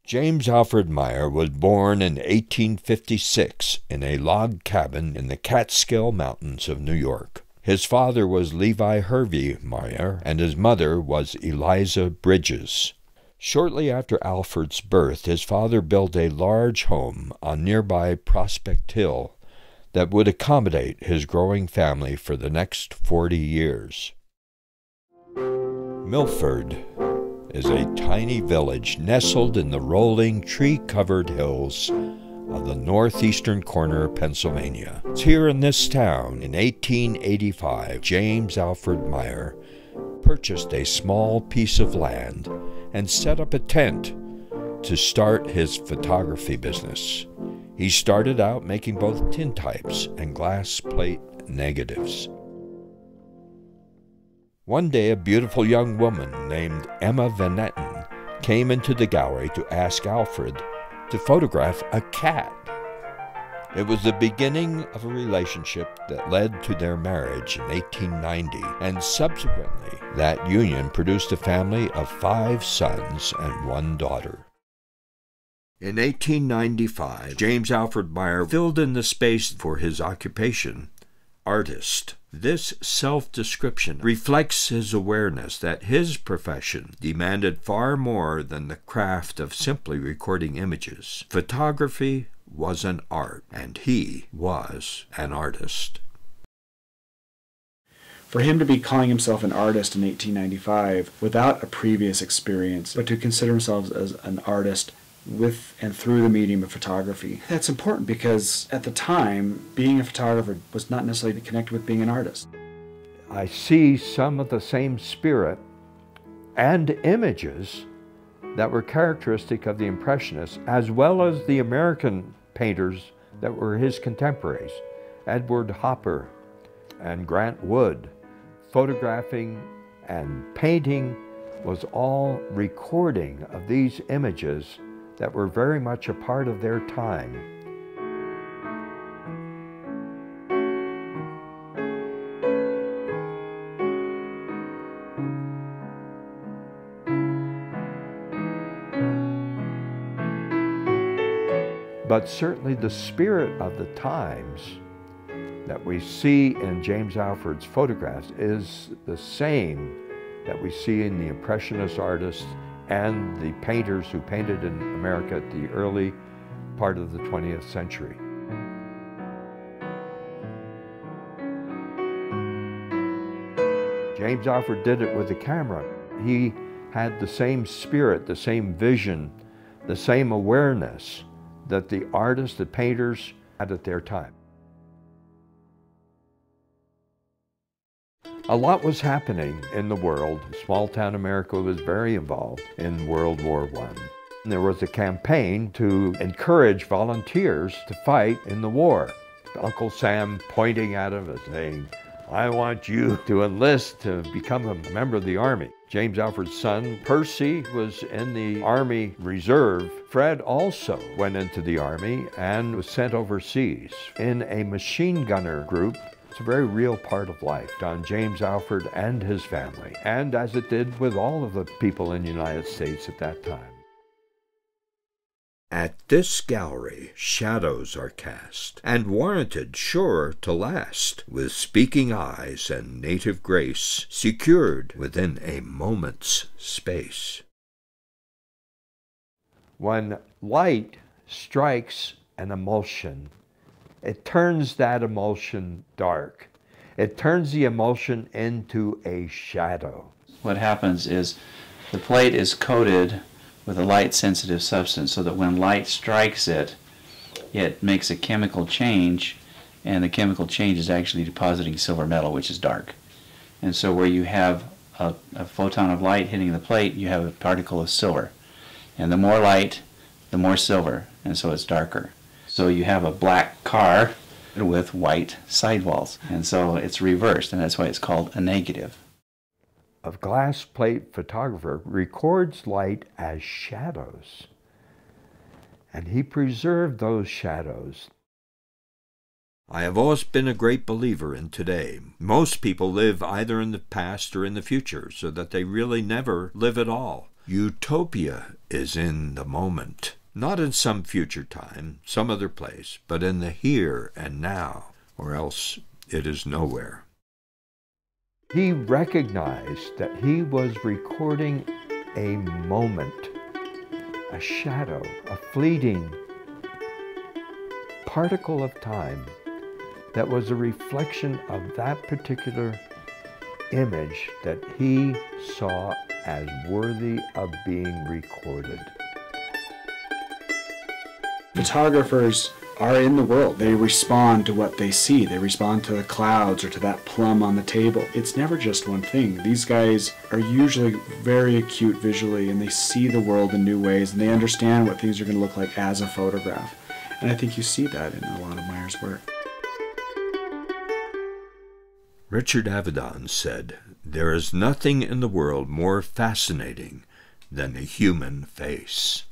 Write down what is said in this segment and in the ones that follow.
James Alfred Myer was born in 1856 in a log cabin in the Catskill Mountains of New York. His father was Levi Hervey Myer, and his mother was Eliza Bridges. Shortly after Alfred's birth, his father built a large home on nearby Prospect Hill that would accommodate his growing family for the next 40 years. Milford is a tiny village nestled in the rolling, tree-covered hills of the northeastern corner of Pennsylvania. It's here in this town, in 1885, James Alfred Myer purchased a small piece of land and set up a tent to start his photography business. He started out making both tintypes and glass plate negatives. One day, a beautiful young woman named Emma Van Etten came into the gallery to ask Alfred to photograph a cat. It was the beginning of a relationship that led to their marriage in 1890, and subsequently that union produced a family of 5 sons and 1 daughter. In 1895, James Alfred Myer filled in the space for his occupation, artist. This self-description reflects his awareness that his profession demanded far more than the craft of simply recording images. Photography was an art, and he was an artist. For him to be calling himself an artist in 1895 without a previous experience, but to consider himself as an artist with and through the medium of photography. That's important because at the time, being a photographer was not necessarily connected with being an artist. I see some of the same spirit and images that were characteristic of the Impressionists, as well as the American painters that were his contemporaries, Edward Hopper and Grant Wood. Photographing and painting was all recording of these images that were very much a part of their time. But certainly the spirit of the times that we see in James Alfred's photographs is the same that we see in the Impressionist artists and the painters who painted in America at the early part of the 20th century. James Alfred did it with a camera. He had the same spirit, the same vision, the same awareness that the artists, the painters had at their time. A lot was happening in the world. Small-town America was very involved in World War I. There was a campaign to encourage volunteers to fight in the war. Uncle Sam pointing at him and saying, "I want you to enlist to become a member of the Army." James Alfred's son, Percy, was in the Army Reserve. Fred also went into the Army and was sent overseas in a machine gunner group. It's a very real part of life on James Alfred and his family, and as it did with all of the people in the United States at that time. At this gallery, shadows are cast, and warranted sure to last, with speaking eyes and native grace, secured within a moment's space. When light strikes an emulsion, it turns that emulsion dark. It turns the emulsion into a shadow. What happens is the plate is coated with a light-sensitive substance so that when light strikes it, it makes a chemical change, and the chemical change is actually depositing silver metal, which is dark. And so where you have a photon of light hitting the plate, you have a particle of silver. And the more light, the more silver, and so it's darker. So you have a black car with white sidewalls, and so it's reversed, and that's why it's called a negative. A glass plate photographer records light as shadows. and he preserved those shadows. I have always been a great believer in today. Most people live either in the past or in the future, so that they really never live at all. Utopia is in the moment, not in some future time, some other place, but in the here and now, or else it is nowhere. He recognized that he was recording a moment, a shadow, a fleeting particle of time that was a reflection of that particular image that he saw as worthy of being recorded. Photographers are in the world. They respond to what they see. They respond to the clouds or to that plum on the table. It's never just one thing. These guys are usually very acute visually, and they see the world in new ways, and they understand what things are going to look like as a photograph. And I think you see that in a lot of Myer's work. Richard Avedon said, "There is nothing in the world more fascinating than the human face."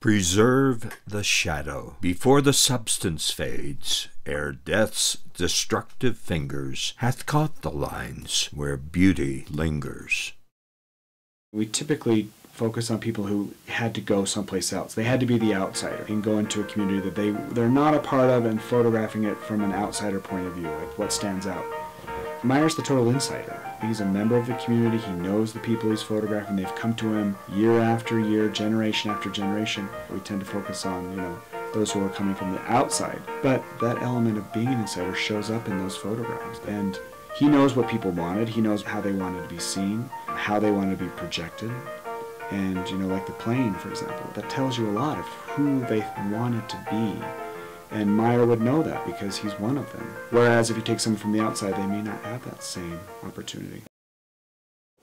Preserve the shadow before the substance fades, ere death's destructive fingers hath caught the lines where beauty lingers. We typically focus on people who had to go someplace else. They had to be the outsider and go into a community that they're not a part of, and photographing it from an outsider point of view, like what stands out. Myer's the total insider. He's a member of the community. He knows the people he's photographing. They've come to him year after year, generation after generation. We tend to focus on, those who are coming from the outside. But that element of being an insider shows up in those photographs. And he knows what people wanted. He knows how they wanted to be seen, how they wanted to be projected. And, like the plane, for example, that tells you a lot of who they wanted to be. And Myer would know that because he's one of them. Whereas if you take someone from the outside, they may not have that same opportunity.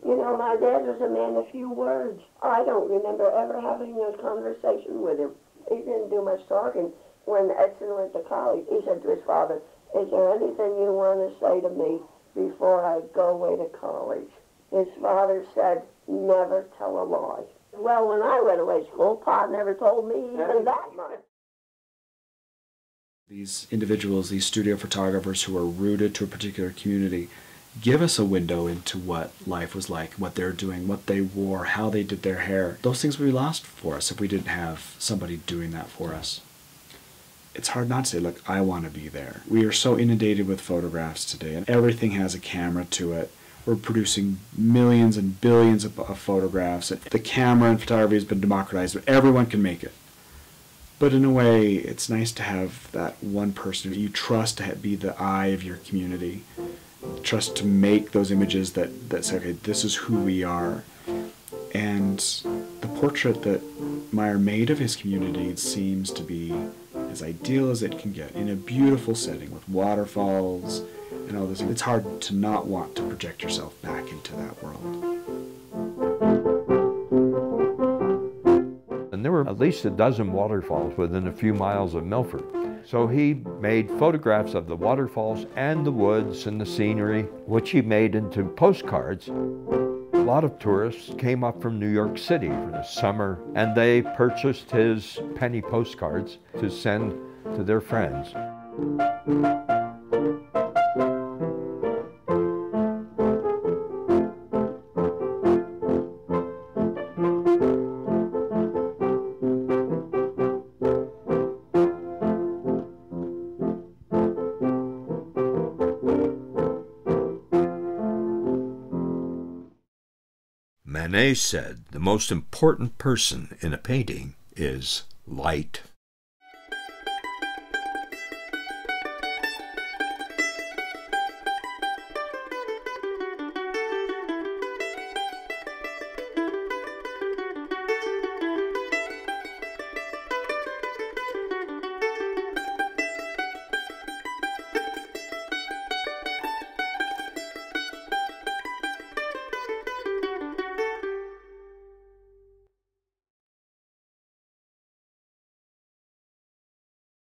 My dad was a man of few words. I don't remember ever having a conversation with him. He didn't do much talking. When Edson went to college, he said to his father, "Is there anything you want to say to me before I go away to college?" His father said, "Never tell a lie." Well, when I went away to school, Pa never told me even that much. These individuals, these studio photographers who are rooted to a particular community, give us a window into what life was like, what they're doing, what they wore, how they did their hair. Those things would be lost for us if we didn't have somebody doing that for us. It's hard not to say, look, I want to be there. We are so inundated with photographs today, and everything has a camera to it. We're producing millions and billions of photographs. The camera and photography has been democratized, but everyone can make it. But in a way, it's nice to have that one person you trust to be the eye of your community. Trust to make those images that say, okay, this is who we are. And the portrait that Myer made of his community seems to be as ideal as it can get, in a beautiful setting with waterfalls and all this. It's hard to not want to project yourself back into that world. And there were at least a dozen waterfalls within a few miles of Milford. So he made photographs of the waterfalls and the woods and the scenery, which he made into postcards. A lot of tourists came up from New York City for the summer, and they purchased his penny postcards to send to their friends. Manet said the most important person in a painting is light.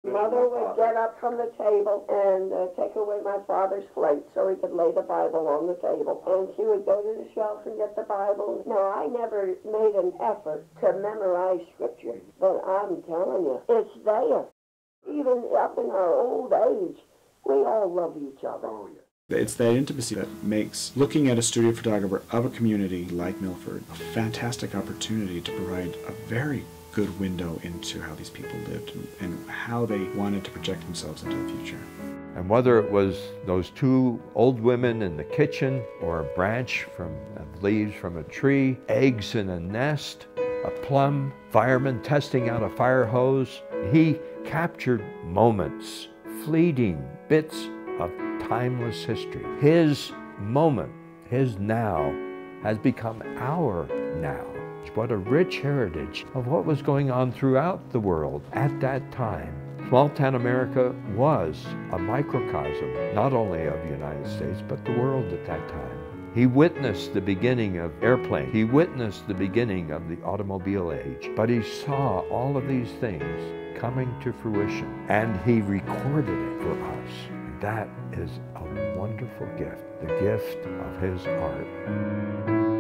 Mother would get up from the table and take away my father's plate so he could lay the Bible on the table. And she would go to the shelf and get the Bible. No, I never made an effort to memorize Scripture, but I'm telling you, it's there. Even up in our old age, we all love each other. Oh, yeah. It's that intimacy that makes looking at a studio photographer of a community like Milford a fantastic opportunity to provide a very good window into how these people lived and how they wanted to project themselves into the future. And whether it was those two old women in the kitchen, or a branch from leaves from a tree, eggs in a nest, a plum, firemen testing out a fire hose, he captured moments, fleeting bits of timeless history. His moment, his now, has become our now. What a rich heritage of what was going on throughout the world at that time. Small town America was a microcosm, not only of the United States, but the world at that time. He witnessed the beginning of airplanes. He witnessed the beginning of the automobile age. But he saw all of these things coming to fruition, and he recorded it for us. That is a wonderful gift, the gift of his art.